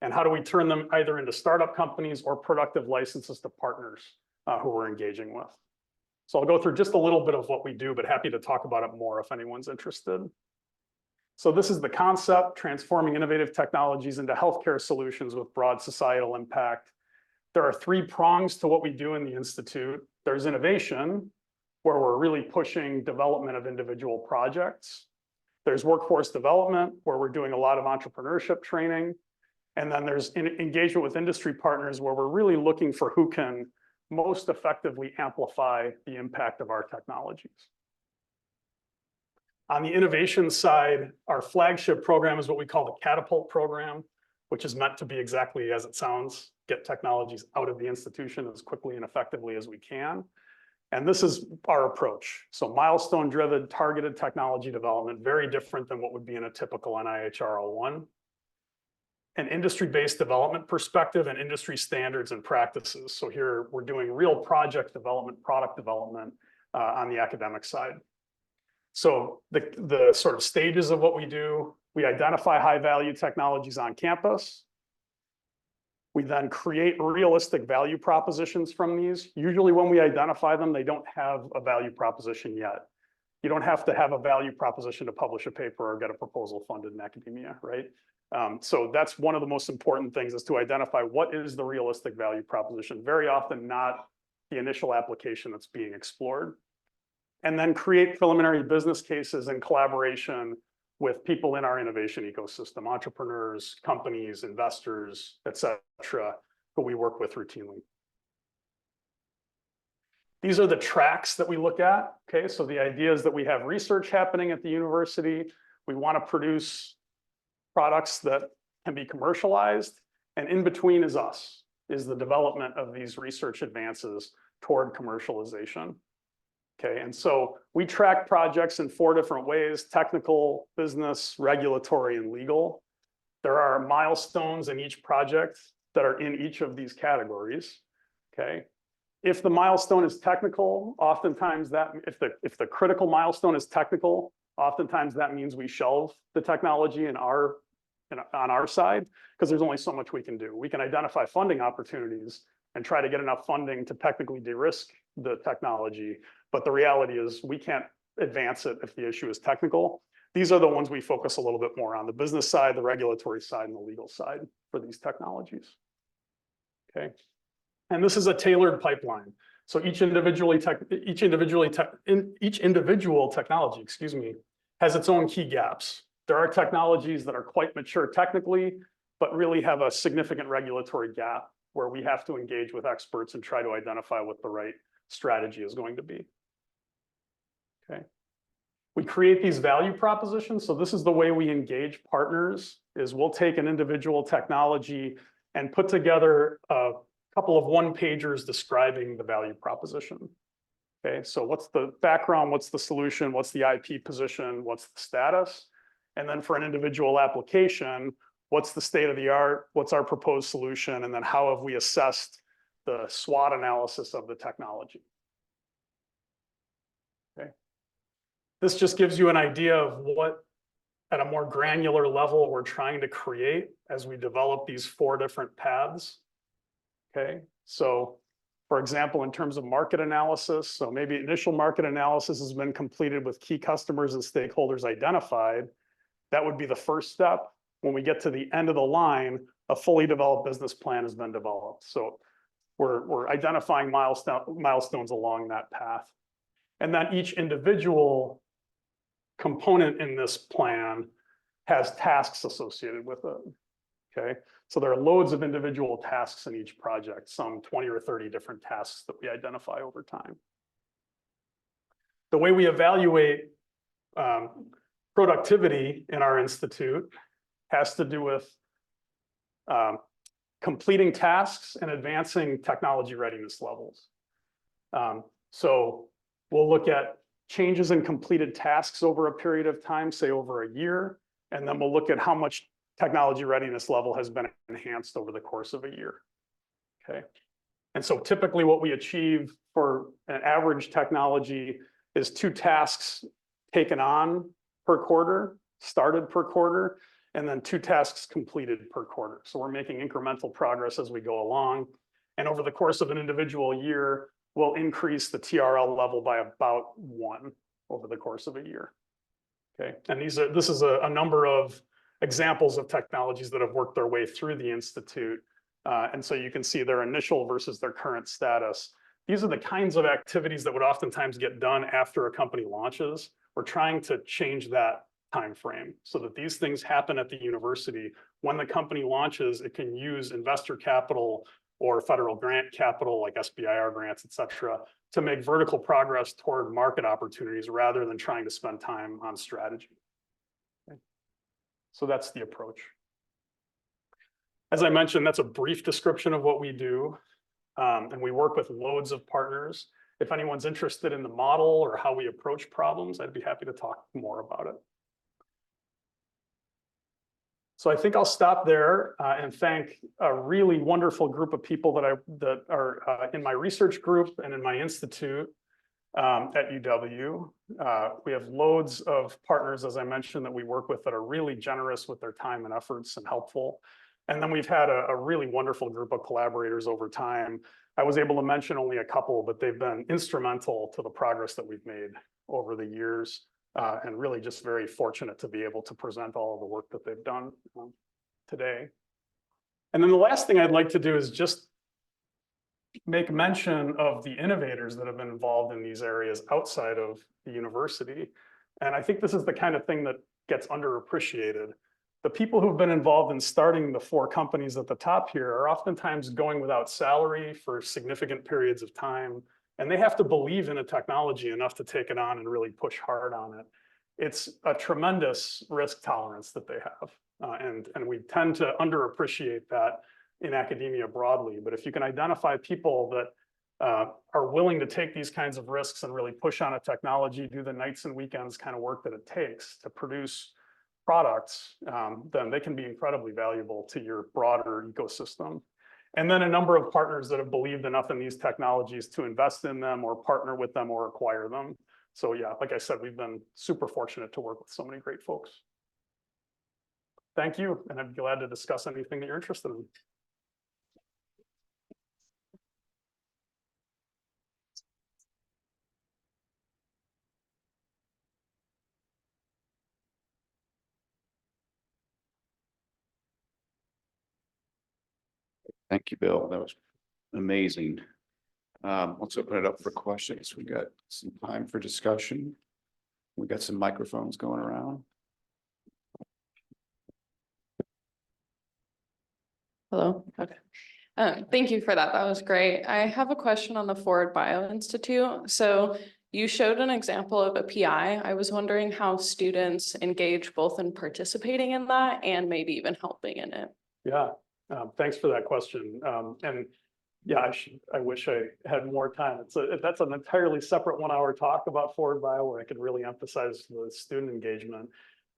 And how do we turn them either into startup companies or productive licenses to partners who we're engaging with? So I'll go through just a little bit of what we do, but happy to talk about it more if anyone's interested. So this is the concept, transforming innovative technologies into healthcare solutions with broad societal impact. There are three prongs to what we do in the Institute. There's innovation, where we're really pushing development of individual projects. There's workforce development, where we're doing a lot of entrepreneurship training. And then there's engagement with industry partners, where we're really looking for who can most effectively amplify the impact of our technologies. On the innovation side, our flagship program is what we call the Catapult program, which is meant to be exactly as it sounds, get technologies out of the institution as quickly and effectively as we can. And this is our approach. So milestone-driven, targeted technology development, very different than what would be in a typical NIH R01. An industry-based development perspective and industry standards and practices. So here we're doing real project development, product development on the academic side. So the sort of stages of what we do, we identify high-value technologies on campus. We then create realistic value propositions from these. Usually when we identify them, they don't have a value proposition yet. You don't have to have a value proposition to publish a paper or get a proposal funded in academia, right? So that's one of the most important things, is to identify what is the realistic value proposition. Very often not the initial application that's being explored. And then create preliminary business cases in collaboration with people in our innovation ecosystem, entrepreneurs, companies, investors, et cetera, who we work with routinely. These are the tracks that we look at. Okay, so the idea is that we have research happening at the university. We want to produce products that can be commercialized, and in between is us, is the development of these research advances toward commercialization. Okay, and so we track projects in 4 different ways: technical, business, regulatory, and legal. There are milestones in each project that are in each of these categories. Okay, if the milestone is technical, oftentimes that, if the critical milestone is technical, oftentimes that means we shelve the technology on our side, because there's only so much we can do. We can identify funding opportunities and try to get enough funding to technically de-risk the technology. But the reality is we can't advance it if the issue is technical. These are the ones we focus a little bit more on: the business side, the regulatory side, and the legal side for these technologies. Okay, and this is a tailored pipeline. So each individual technology, excuse me, has its own key gaps. There are technologies that are quite mature technically, but really have a significant regulatory gap where we have to engage with experts and try to identify what the right strategy is going to be. Okay, we create these value propositions. So this is the way we engage partners, is we'll take an individual technology and put together a couple of one-pagers describing the value proposition. Okay, so what's the background, what's the solution, what's the IP position, what's the status? And then for an individual application, what's the state of the art, what's our proposed solution, and then how have we assessed the SWOT analysis of the technology? Okay, this just gives you an idea of what, at a more granular level, we're trying to create as we develop these 4 different paths. Okay, so for example, in terms of market analysis, so maybe initial market analysis has been completed with key customers and stakeholders identified. That would be the first step. When we get to the end of the line, a fully developed business plan has been developed. So we're identifying milestones along that path. And then each individual component in this plan has tasks associated with it. Okay, so there are loads of individual tasks in each project, some 20 or 30 different tasks that we identify over time. The way we evaluate productivity in our institute has to do with completing tasks and advancing technology readiness levels. So we'll look at changes in completed tasks over a period of time, say over a year, and then we'll look at how much technology readiness level has been enhanced over the course of a year. Okay, and so typically what we achieve for an average technology is 2 tasks taken on per quarter, started per quarter, and then 2 tasks completed per quarter. So we're making incremental progress as we go along. And over the course of an individual year, we'll increase the TRL level by about 1 over the course of a year. Okay, and this is a number of examples of technologies that have worked their way through the Institute. And so you can see their initial versus their current status. These are the kinds of activities that would oftentimes get done after a company launches. We're trying to change that time frame so that these things happen at the university. When the company launches, it can use investor capital or federal grant capital like SBIR grants, et cetera, to make vertical progress toward market opportunities rather than trying to spend time on strategy. Okay. So that's the approach. As I mentioned, that's a brief description of what we do. And we work with loads of partners. If anyone's interested in the model or how we approach problems, I'd be happy to talk more about it. So I think I'll stop there and thank a really wonderful group of people that are in my research group and in my institute at UW. We have loads of partners, as I mentioned, that we work with that are really generous with their time and efforts and helpful. And then we've had a really wonderful group of collaborators over time. I was able to mention only a couple, but they've been instrumental to the progress that we've made over the years. And really just very fortunate to be able to present all of the work that they've done today. And then the last thing I'd like to do is just make mention of the innovators that have been involved in these areas outside of the university. And I think this is the kind of thing that gets underappreciated. The people who've been involved in starting the 4 companies at the top here are oftentimes going without salary for significant periods of time. And they have to believe in a technology enough to take it on and really push hard on it. It's a tremendous risk tolerance that they have. And we tend to underappreciate that in academia broadly. But if you can identify people that are willing to take these kinds of risks and really push on a technology, do the nights and weekends kind of work that it takes to produce products, then they can be incredibly valuable to your broader ecosystem. And then a number of partners that have believed enough in these technologies to invest in them or partner with them or acquire them. So yeah, like I said, we've been super fortunate to work with so many great folks. Thank you, and I'd be glad to discuss anything that you're interested in. Thank you, Bill. That was amazing. Let's open it up for questions. We got some time for discussion. We got some microphones going around. Hello. Okay. Thank you for that. That was great. I have a question on the Forward Bio Institute. So you showed an example of a PI. I was wondering how students engage both in participating in that and maybe even helping in it. Yeah, thanks for that question. And yeah, I wish I had more time. That's an entirely separate 1-hour talk about Forward Bio where I could really emphasize the student engagement.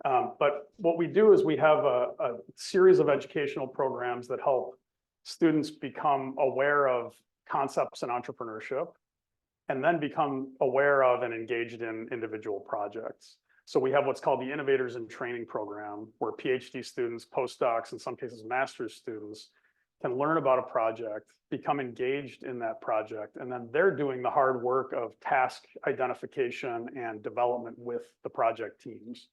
But what we do is we have a series of educational programs that help students become aware of concepts in entrepreneurship and then become aware of and engaged in individual projects. So we have what's called the Innovators in Training program, where PhD students, postdocs, in some cases master's students, can learn about a project, become engaged in that project, and then they're doing the hard work of task identification and development with the project teams.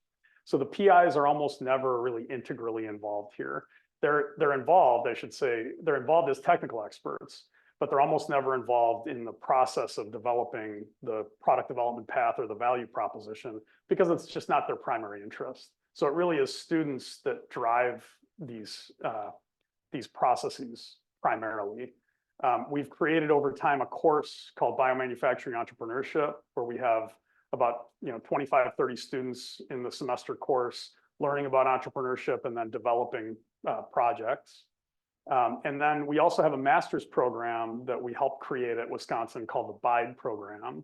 So the PIs are almost never really integrally involved here. They're involved, I should say, they're involved as technical experts, but they're almost never involved in the process of developing the product development path or the value proposition because it's just not their primary interest. So it really is students that drive these processes primarily. We've created over time a course called Biomanufacturing Entrepreneurship, where we have about 25, 30 students in the semester course learning about entrepreneurship and then developing projects. And then we also have a master's program that we helped create at Wisconsin called the BIDE program.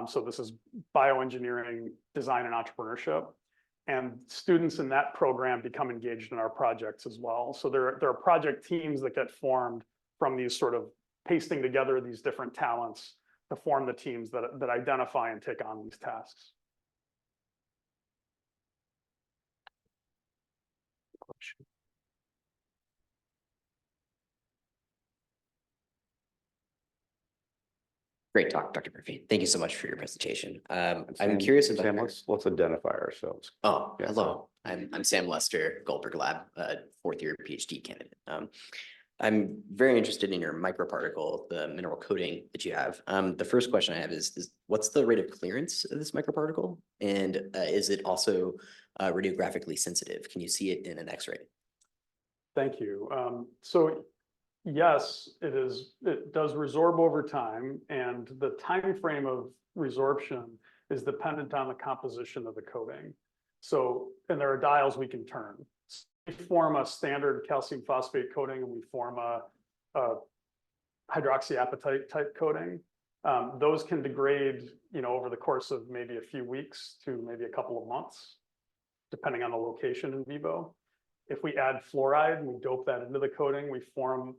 So this is bioengineering, design, and entrepreneurship. And students in that program become engaged in our projects as well. So there are project teams that get formed from these sort of pasting together these different talents to form the teams that identify and take on these tasks. Great talk, Dr. Murphy. Thank you so much for your presentation. I'm curious about. Sam, let's identify ourselves. Oh, Yeah. hello. I'm Sam Lester, Goldberg Lab, fourth year PhD candidate. I'm very interested in your microparticle, the mineral coating that you have. The first question I have is what's the rate of clearance of this microparticle? And is it also radiographically sensitive? Can you see it in an X-ray? Thank you. So yes, it does resorb over time, and the time frame of resorption is dependent on the composition of the coating. So, and there are dials we can turn. We form a standard calcium phosphate coating, and we form a hydroxyapatite type coating. Those can degrade, over the course of maybe a few weeks to maybe a couple of months, depending on the location in vivo. If we add fluoride and we dope that into the coating, we form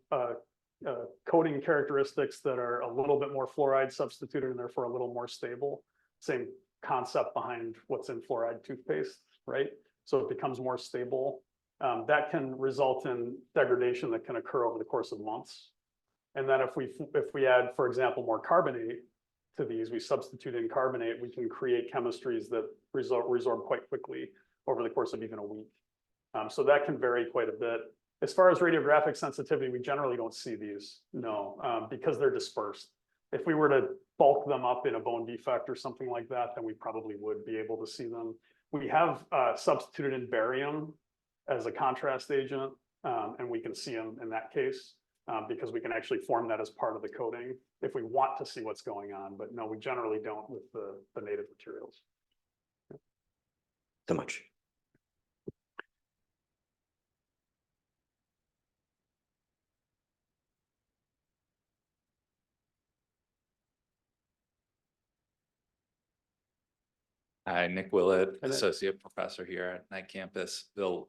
coating characteristics that are a little bit more fluoride substituted and therefore a little more stable. Same concept behind what's in fluoride toothpaste, right? So it becomes more stable. That can result in degradation that can occur over the course of months. And then if we add, for example, more carbonate to these, we substitute in carbonate, we can create chemistries that resorb quite quickly over the course of even a week. So that can vary quite a bit. As far as radiographic sensitivity, we generally don't see these, no, because they're dispersed. If we were to bulk them up in a bone defect or something like that, then we probably would be able to see them. We have substituted in barium as a contrast agent, and we can see them in that case because we can actually form that as part of the coating if we want to see what's going on. But no, we generally don't with the native materials. So much. Hi, Nick Willett, Nick. Associate Professor here at Knight Campus. Bill,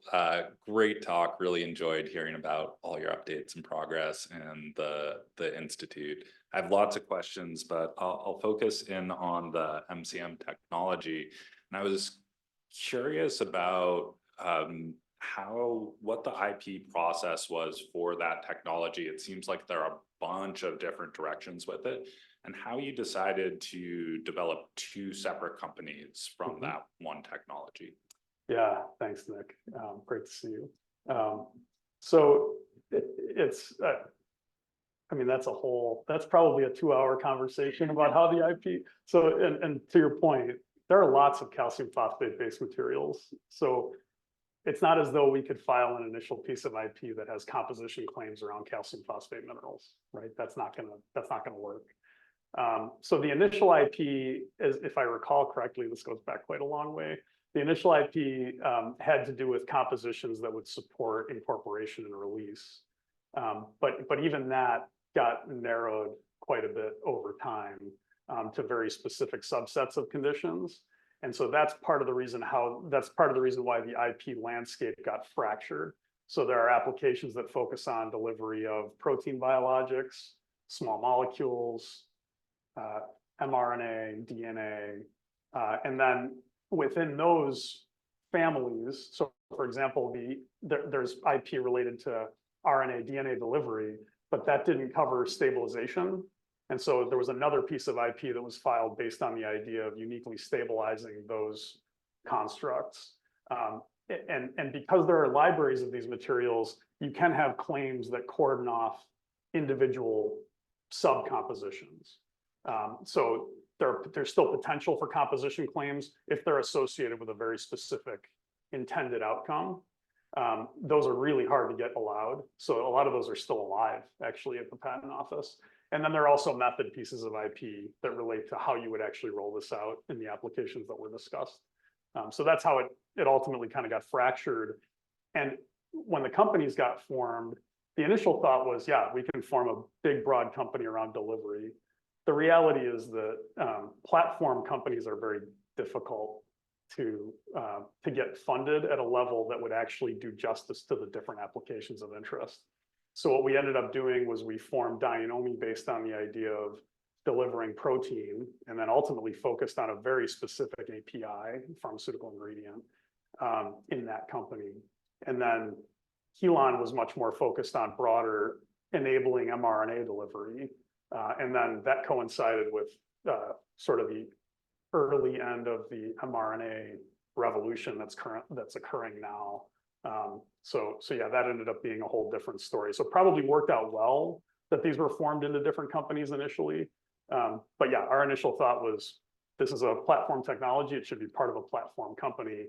great talk. Really enjoyed hearing about all your updates and progress and the Institute. I have lots of questions, but I'll focus in on the MCM technology. And I was curious about what the IP process was for that technology. It seems like there are a bunch of different directions with it. And how you decided to develop two separate companies from that one technology. Yeah, thanks, Nick. Great to see you. So I mean, that's probably a 2-hour conversation about how the IP. So, and to your point, there are lots of calcium phosphate based materials. So it's not as though we could file an initial piece of IP that has composition claims around calcium phosphate minerals, right? That's not gonna work. So the initial IP, if I recall correctly, this goes back quite a long way. The initial IP had to do with compositions that would support incorporation and release. But even that got narrowed quite a bit over time to very specific subsets of conditions. And so that's part of the reason why the IP landscape got fractured. So there are applications that focus on delivery of protein biologics, small molecules, mRNA, DNA, and then within those families, so for example, there's IP related to RNA, DNA delivery, but that didn't cover stabilization. And so there was another piece of IP that was filed based on the idea of uniquely stabilizing those constructs. And because there are libraries of these materials, you can have claims that cordon off individual subcompositions. So there's still potential for composition claims if they're associated with a very specific intended outcome. Those are really hard to get allowed. So a lot of those are still alive actually at the patent office. And then there are also method pieces of IP that relate to how you would actually roll this out in the applications that were discussed. So that's how it ultimately kind of got fractured. And when the companies got formed, the initial thought was, yeah, we can form a big, broad company around delivery. The reality is that platform companies are very difficult to get funded at a level that would actually do justice to the different applications of interest. So what we ended up doing was we formed Dionomi based on the idea of delivering protein, and then ultimately focused on a very specific API, pharmaceutical ingredient, in that company. And then Helon was much more focused on broader enabling mRNA delivery. And then that coincided with sort of the early end of the mRNA revolution that's occurring now. So yeah, that ended up being a whole different story. So probably worked out well that these were formed into different companies initially. But yeah, our initial thought was, this is a platform technology. It should be part of a platform company.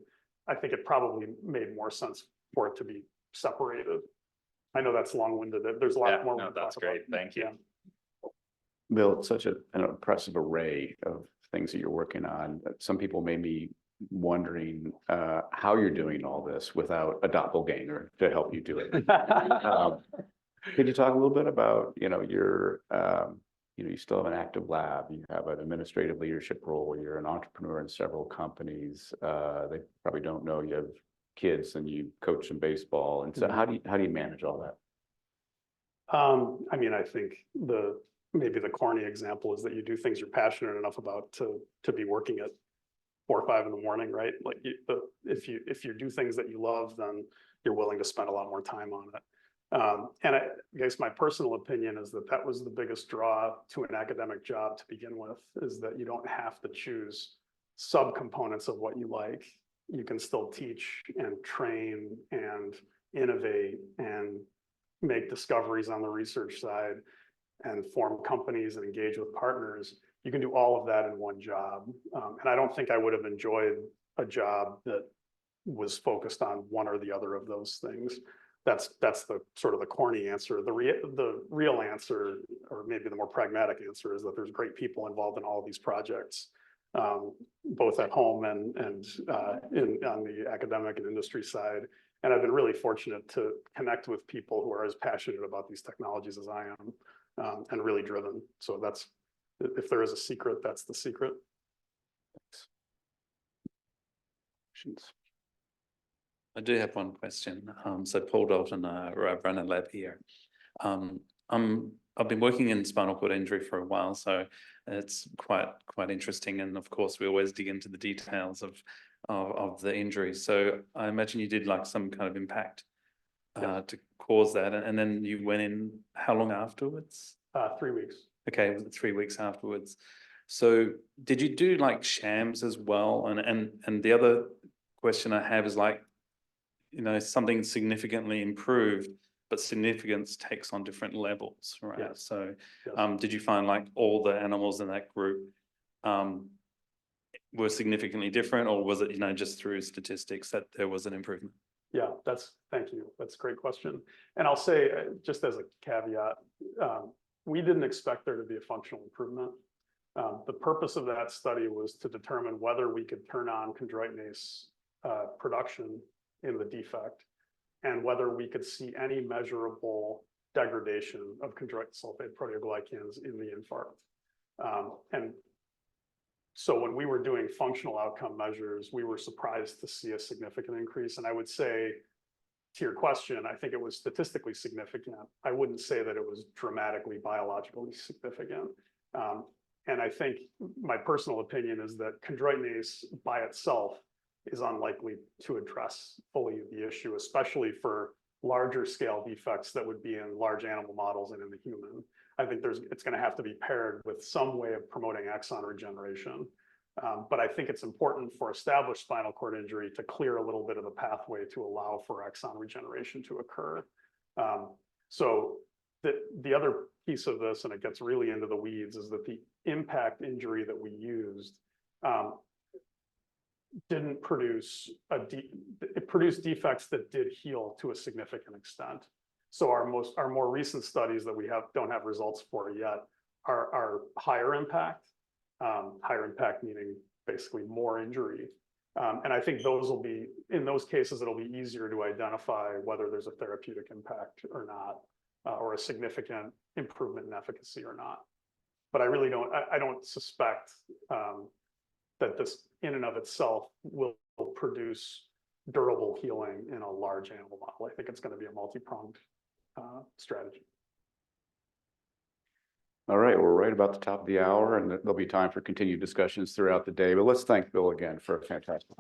I think it probably made more sense for it to be separated. I know that's long-winded. There's a lot Yeah, more. no, that's great. Thank you. Yeah. Bill, it's such an impressive array of things that you're working on. Some people may be wondering how you're doing all this without a doppelganger to help you do it. Could you talk a little bit about, you still have an active lab, you have an administrative leadership role, you're an entrepreneur in several companies. They probably don't know you have kids and you coach in baseball. And so how do you manage all that? I mean, I think maybe the corny example is that you do things you're passionate enough about to be working at 4 or 5 in the morning, right? Like if you do things that you love, then you're willing to spend a lot more time on it. And I guess my personal opinion is that was the biggest draw to an academic job to begin with, is that you don't have to choose subcomponents of what you like. You can still teach and train and innovate and make discoveries on the research side and form companies and engage with partners. You can do all of that in one job. And I don't think I would have enjoyed a job that was focused on one or the other of those things. That's the sort of the corny answer. The real answer, or maybe the more pragmatic answer, is that there's great people involved in all of these projects, both at home and on the academic and industry side. And I've been really fortunate to connect with people who are as passionate about these technologies as I am, and really driven. So if there is a secret, that's the secret. Thanks. Questions? I do have one question. So Paul Dalton, I run a lab here. I've been working in spinal cord injury for a while, so it's quite interesting. And of course, we always dig into the details of the injury. So I imagine you did like some kind of impact to cause that, and then you went in how long afterwards? 3 weeks. Okay, it was 3 weeks afterwards. So did you do like shams as well? And the other question I have is like, something significantly improved, but significance takes on different levels, right? Yes. So Yes. did you find like all the animals in that group were significantly different, or was it, just through statistics that there was an improvement? Yeah, thank you. That's a great question. And I'll say, just as a caveat, we didn't expect there to be a functional improvement. The purpose of that study was to determine whether we could turn on chondroitinase production in the defect, and whether we could see any measurable degradation of chondroitin sulfate proteoglycans in the infarct. And so when we were doing functional outcome measures, we were surprised to see a significant increase. And I would say, to your question, I think it was statistically significant. I wouldn't say that it was dramatically biologically significant. And I think my personal opinion is that chondroitinase by itself is unlikely to address fully the issue, especially for larger scale defects that would be in large animal models and in the human. I think it's going to have to be paired with some way of promoting axon regeneration. But I think it's important for established spinal cord injury to clear a little bit of the pathway to allow for axon regeneration to occur. So the other piece of this, and it gets really into the weeds, is that the impact injury that we used didn't produce it produced defects that did heal to a significant extent. So our more recent studies that we don't have results for yet are higher impact meaning basically more injury. And I think in those cases, it'll be easier to identify whether there's a therapeutic impact or not, or a significant improvement in efficacy or not. But I don't suspect that this in and of itself will produce durable healing in a large animal model. I think it's going to be a multi-pronged strategy. All right, we're right about the top of the hour, and there'll be time for continued discussions throughout the day. But let's thank Bill again for a fantastic.